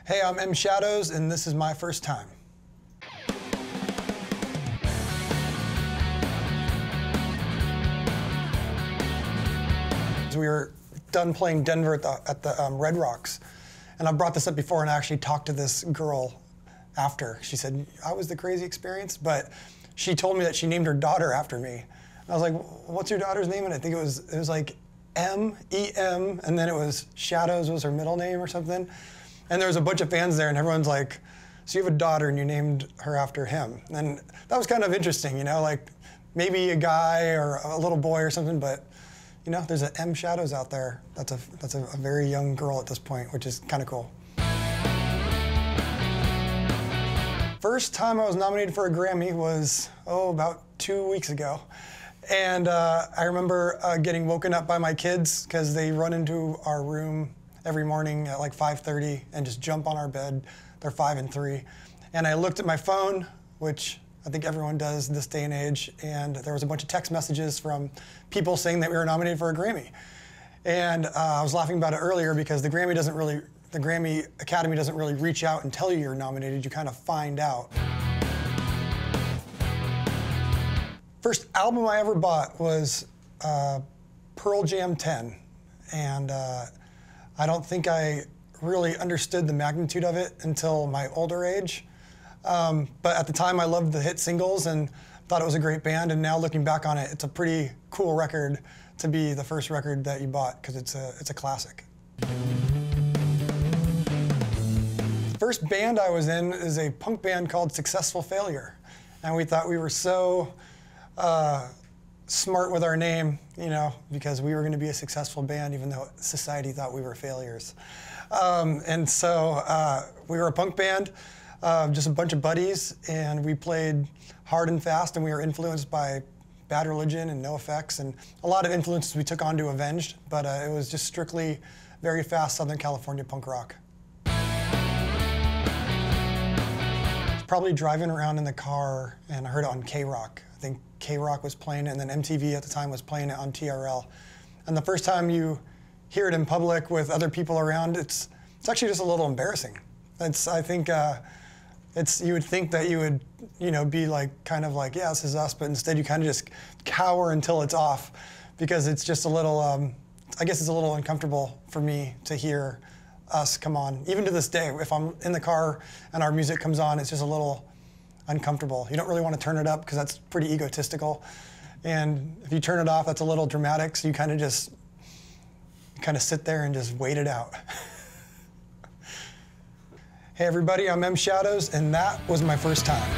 Hey, I'm M Shadows, and this is my first time. We were done playing Denver at the Red Rocks, and I brought this up before, and I actually talked to this girl after. She said, I was the crazy experience, but she told me that she named her daughter after me. And I was like, what's your daughter's name? And I think it was like M-E-M, and then it was Shadows was her middle name or something. And there was a bunch of fans there, and everyone's like, so you have a daughter and you named her after him. And that was kind of interesting, you know, like maybe a guy or a little boy or something, but you know, there's an M Shadows out there. That's a very young girl at this point, which is kind of cool. First time I was nominated for a Grammy was, about 2 weeks ago. And I remember getting woken up by my kids because they run into our room every morning at like 5:30 and just jump on our bed. They're 5 and 3. And I looked at my phone, which I think everyone does this day and age, and there was a bunch of text messages from people saying that we were nominated for a Grammy. And I was laughing about it earlier because the Grammy Academy doesn't really reach out and tell you you're nominated, you kind of find out. First album I ever bought was Pearl Jam 10, and I don't think I really understood the magnitude of it until my older age. But at the time, I loved the hit singles and thought it was a great band. And now looking back on it, it's a pretty cool record to be the first record that you bought because it's a classic. The first band I was in is a punk band called Successful Failure. And we thought we were so smart with our name, you know, because we were going to be a successful band even though society thought we were failures. And so we were a punk band. Just a bunch of buddies, and we played hard and fast, and we were influenced by Bad Religion and NoFX, and a lot of influences we took on to Avenged, but it was just strictly very fast Southern California punk rock. Probably driving around in the car, and I heard it on K-Rock. I think K-Rock was playing it, and then MTV at the time was playing it on TRL. And the first time you hear it in public with other people around, it's actually just a little embarrassing. I think you would think that you would, you know, be like, kind of like, yeah, this is us, but instead you kind of just cower until it's off because it's just a little, I guess it's a little uncomfortable for me to hear us come on. Even to this day, if I'm in the car and our music comes on, it's just a little uncomfortable. You don't really want to turn it up because that's pretty egotistical. And if you turn it off, that's a little dramatic, so you kind of sit there and just wait it out. Hey everybody, I'm M Shadows, and that was my first time.